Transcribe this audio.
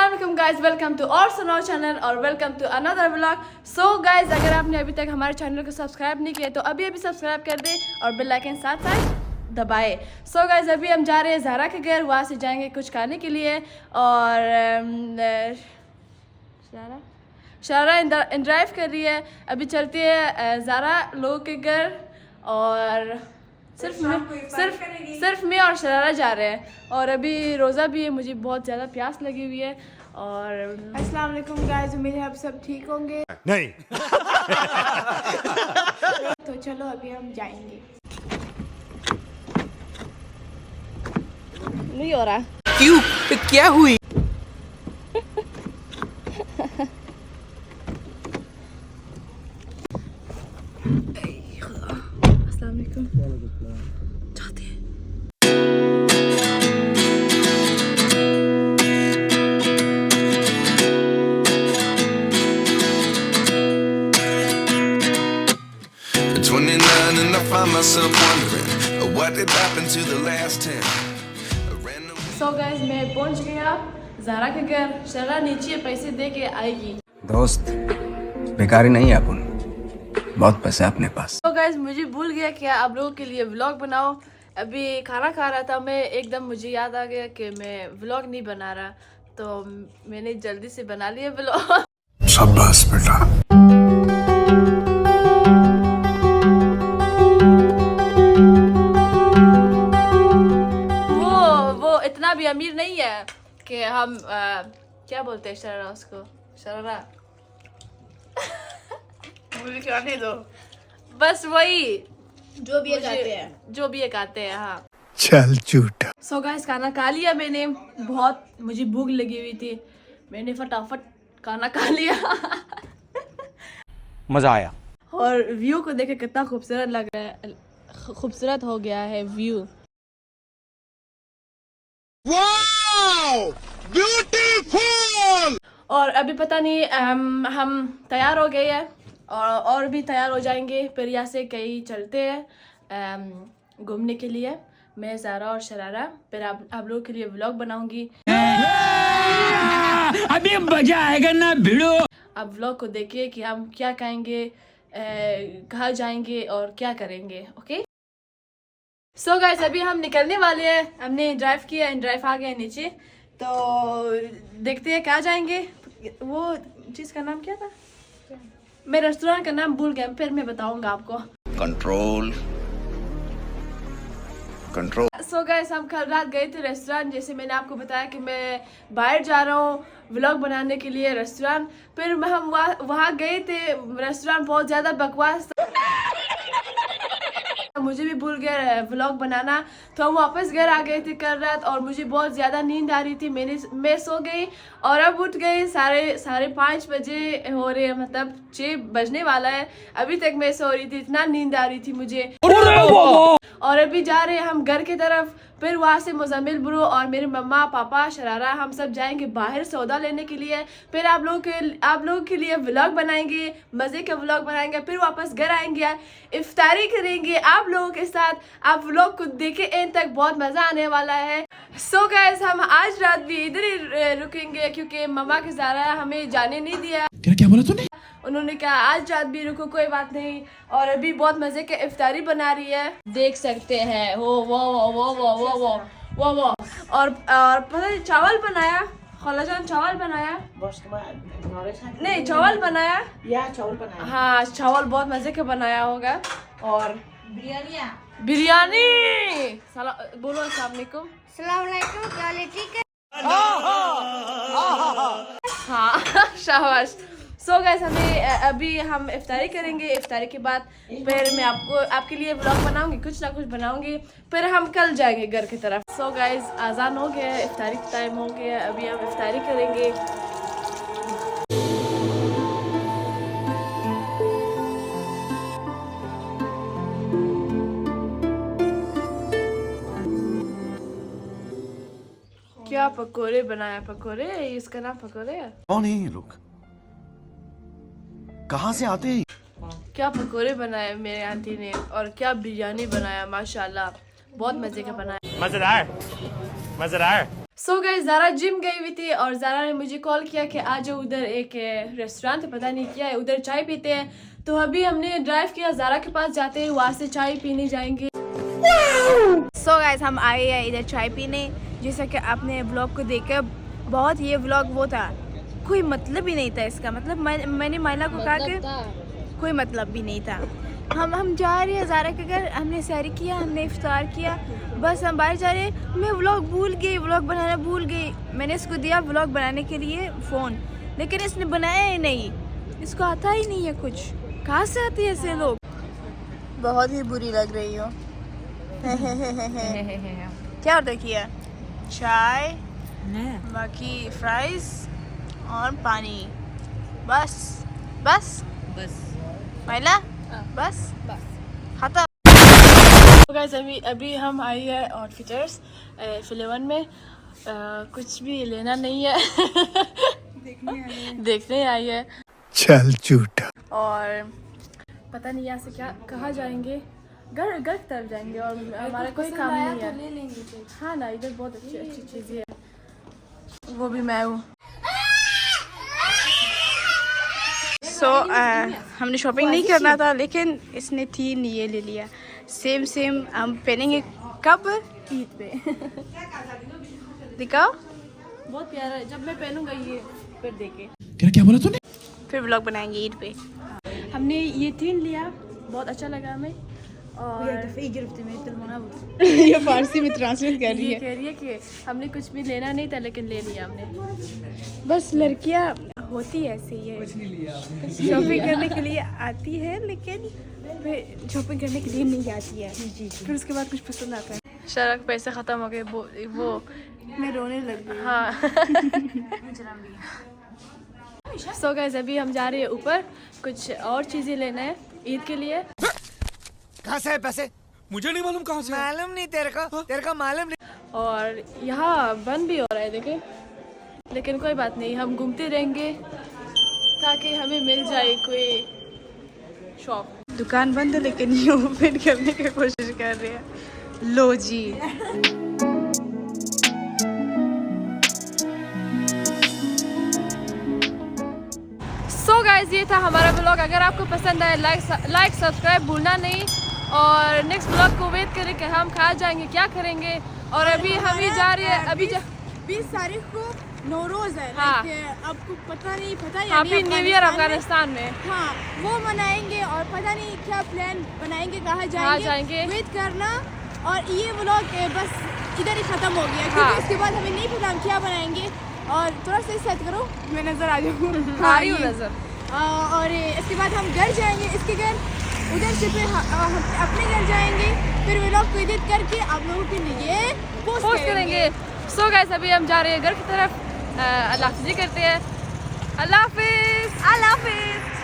अस्सलाम वालेकुम guys, welcome to और सुनाओ चैनल और welcome to another vlog. So guys, अगर आपने अभी तक हमारे चैनल को सब्सक्राइब नहीं किया तो अभी सब्सक्राइब कर दे और बेल आइकन साथ साथ दबाए। सो गाइज, अभी हम जा रहे हैं ज़ारा के घर, वहाँ से जाएंगे कुछ खाने के लिए और शारा ड्राइव कर रही है। अभी चलती है ज़ारा लोगों के घर और सिर्फ मैं और शरारा जा रहे हैं। और अभी रोज़ा भी है, मुझे बहुत ज़्यादा प्यास लगी हुई है। और अस्सलाम वालेकुम गाइस, उम्मीद है आप सब ठीक होंगे। नहीं तो चलो अभी हम जाएंगे। नहीं हो रहा क्यों? क्या हुई? अस्सलाम वालेकुम। जाते हैं। At 29 and I find myself wondering what did happen to the last 10. So guys, मैं पहुंच गया ज़ारा के घर। शरा नीचे पैसे दे के आएगी। दोस्त बेकारी नहीं है अपन, बहुत पैसे अपने पास। तो गाइस, मुझे भूल गया कि आप लोगों के लिए व्लॉग बनाओ। अभी खाना खा रहा था मैं, एकदम मुझे याद आ गया कि मैं व्लॉग नहीं बना रहा, तो मैंने जल्दी से बना लिया व्लॉग। शाबाश बेटा। वो इतना भी अमीर नहीं है कि हम क्या बोलते हैं शरारा, उसको शरारा मुझे खाने दो, बस वही जो भी एक आते हैं। हाँ चल झूठा। सो गाइस, खाना खा लिया मैंने। बहुत मुझे भूख लगी हुई थी, मैंने फटाफट खाना खा लिया। मजा आया। और व्यू को देखे कितना खूबसूरत लग रहा है, खूबसूरत हो गया है व्यू। Wow beautiful. और अभी पता नहीं हम तैयार हो गए हैं और भी तैयार हो जाएंगे। फिर यहाँ से कहीं चलते हैं घूमने के लिए, मैं ज़ारा और शरारा। फिर आप लोगों के लिए व्लॉग बनाऊंगी। अभी मजा आएगा ना भिड़ो। आप व्लॉग को देखिए कि हम क्या खाएंगे, कहाँ जाएंगे और क्या करेंगे। ओके सो गाइस, अभी हम निकलने वाले हैं। हमने ड्राइव किया, ड्राइव आ गया नीचे, तो देखते हैं कहाँ जाएंगे। वो चीज़ का नाम क्या था, मैं रेस्टोरेंट का नाम भूल गया, फिर मैं बताऊंगा आपको। Control. सो गाइस, हम कल रात गए थे रेस्टोरेंट। जैसे मैंने आपको बताया कि मैं बाहर जा रहा हूँ व्लॉग बनाने के लिए रेस्टोरेंट। फिर हम वहाँ गए थे, रेस्टोरेंट बहुत ज़्यादा बकवास था, मुझे भी भूल गया व्लॉग बनाना। तो हम वापस घर आ गए थे कल रात और मुझे बहुत ज़्यादा नींद आ रही थी। मैं सो गई और अब उठ गई। साढ़े 5 बजे हो रहे हैं, मतलब 6 बजने वाला है। अभी तक मैं सो रही थी, इतना नींद आ रही थी मुझे। और अभी जा रहे हैं हम घर की तरफ। फिर वहाँ से मुज़म्मिल ब्रो और मेरे मम्मा पापा शरारा हम सब जाएंगे बाहर सौदा लेने के लिए। फिर आप लोगों के लिए व्लॉग बनाएंगे, मज़े का व्लॉग बनाएंगे। फिर वापस घर आएंगे, इफ्तारी करेंगे आप लोगों के साथ। आप व्लॉग को देखे एंड तक, बहुत मज़ा आने वाला है। सो गाइस, हम आज रात भी इधर ही रुकेंगे क्योंकि मम्मा के ज़ारा हमें जाने नहीं दिया। क्या बोला तूने? उन्होंने कहा आज रात भी रुको, कोई बात नहीं। और अभी बहुत मजे के इफ्तारी बना रही है, देख सकते हैं। वो वो वो वो वो वो वो वो वो और पता नहीं चावल बनाया, खालाजान चावल बनाया, नहीं चावल बनाया या चावल बनाया। हाँ, चावल बहुत मजे के बनाया होगा। और बिरयानी बोलो अस्सलाम वालेकुम। हाँ शाबाश। सो गाइस, अभी हम इफ्तारी करेंगे। इफ्तारी के बाद फिर मैं आपके लिए व्लॉग बनाऊंगी, कुछ ना कुछ बनाऊंगी। फिर हम कल जाएंगे घर की तरफ। सो गाइस, आज़ान हो गया, इफ्तारी का टाइम हो गया, अभी हम इफ्तारी करेंगे। क्या पकोड़े बनाया, पकोड़े, इसका नाम पकोड़े है। कौन है ये लोग, कहाँ से आते हैं? क्या पकोड़े बनाए मेरे आंटी ने और क्या बिरयानी बनाया, माशाल्लाह बहुत मजे का बनाया। मजेदार मजेदार। सो गाइस ज़ारा जिम गई हुई थी और ज़ारा ने मुझे कॉल किया कि आ जाओ उधर एक रेस्टोरेंट है, पता नहीं क्या है, उधर चाय पीते हैं। तो अभी हमने ड्राइव किया, ज़ारा के पास जाते हैं, वहाँ से चाय पीने जाएंगे। सो गाइस हम आए हैं इधर चाय पीने। जैसा कि आपने व्लॉग को देखा, बहुत ये व्लॉग वो था, कोई मतलब ही नहीं था इसका। मतलब मैंने माइला को कहा कि कोई मतलब भी नहीं था। हम जा रहे हैं ज़ारा के घर, हमने सैर किया, हमने इफ्तार किया, बस हम बाहर जा रहे हैं। मैं व्लॉग भूल गई, व्लॉग बनाना भूल गई। मैंने इसको दिया व्लॉग बनाने के लिए फ़ोन, लेकिन इसने बनाया ही नहीं। इसको आता ही नहीं है कुछ। कहाँ से आते हैं ऐसे लोग? बहुत ही बुरी लग रही हो। क्या ऑर्डर किया? चाय, बाकी फ्राइज और पानी। बस बस बस माइला बस खत्म। गाइस अभी हम आई है आउटफिटर्स फिलेवन में। कुछ भी लेना नहीं है देखने आई है। चल झूठा। और पता नहीं यहाँ से क्या कहाँ जाएंगे, घर की तरफ जाएंगे और हमारा कोई काम नहीं है। ले लेंगे। हाँ ना, इधर बहुत अच्छी अच्छी चीज़ें हैं, वो भी मैं हूँ। सो हमने शॉपिंग नहीं करना था, लेकिन इसने 3 ये ले लिया। सेम हम पहनेंगे कब? ईद पे दिखाओ, बहुत प्यारा है। जब मैं पहनूंगा ये फिर देखे, क्या बोला तूने? फिर व्लॉग बनाएंगे ईद पे। हमने ये 3 लिया, बहुत अच्छा लगा हमें। और ये फारसी में ट्रांसलेट कर ये कह रही है कि हमने कुछ भी लेना नहीं था लेकिन ले लिया हमने। बस लड़कियां होती है ऐसे ही है, शॉपिंग करने के लिए आती है लेकिन फिर शॉपिंग करने के लिए नहीं आती है। फिर उसके बाद कुछ पसंद आता है। शरक पैसे ख़त्म हो गए, वो मैं रोने लग गई। हाँ सो गाइस अभी हम जा रहे हैं ऊपर, कुछ और चीज़ें लेना है ईद के लिए। कहाँ से है पैसे? मुझे नहीं मालूम कहाँ से। मालूम नहीं तेरे को मालूम नहीं। और यहाँ बंद भी हो रहा है देखे, लेकिन कोई बात नहीं, हम घूमते रहेंगे ताकि हमें मिल जाए कोई शॉप। दुकान बंद है लेकिन ये ओपन करने की कोशिश कर रहे हैं। लो जी, सो गाइस ये था हमारा ब्लॉग। अगर आपको पसंद आए लाइक सब्सक्राइब भूलना नहीं। और नेक्स्ट ब्लॉग को वेट करें कि हम कहाँ जाएंगे, क्या करेंगे। और अभी हम ही जा रहे हैं, अभी 20 तारीख को नौरोज है। हाँ। आपको पता है हैप्पी न्यू ईयर अफगानिस्तान में। हाँ, वो मनाएंगे और पता नहीं क्या प्लान बनाएंगे, कहाँ जाएंगे। वेट करना। और ये व्लॉग बस इधर ही खत्म हो गया, क्योंकि इसके बाद हमें नहीं पता हम क्या बनाएंगे। और थोड़ा सा सेट करो, मैं नजर आ जाऊँ। आ रही हूँ नजर। और इसके बाद हम घर जाएंगे, इसके घर, उधर से फिर हम अपने घर जाएंगे, फिर व्लॉग को एडिट करके आप लोगों के लिए पोस्ट करेंगे। सो गाइस अभी हम जा रहे हैं घर की तरफ। अल्लाह हाफ़िज़ करते हैं। अल्लाह हाफ़िज़।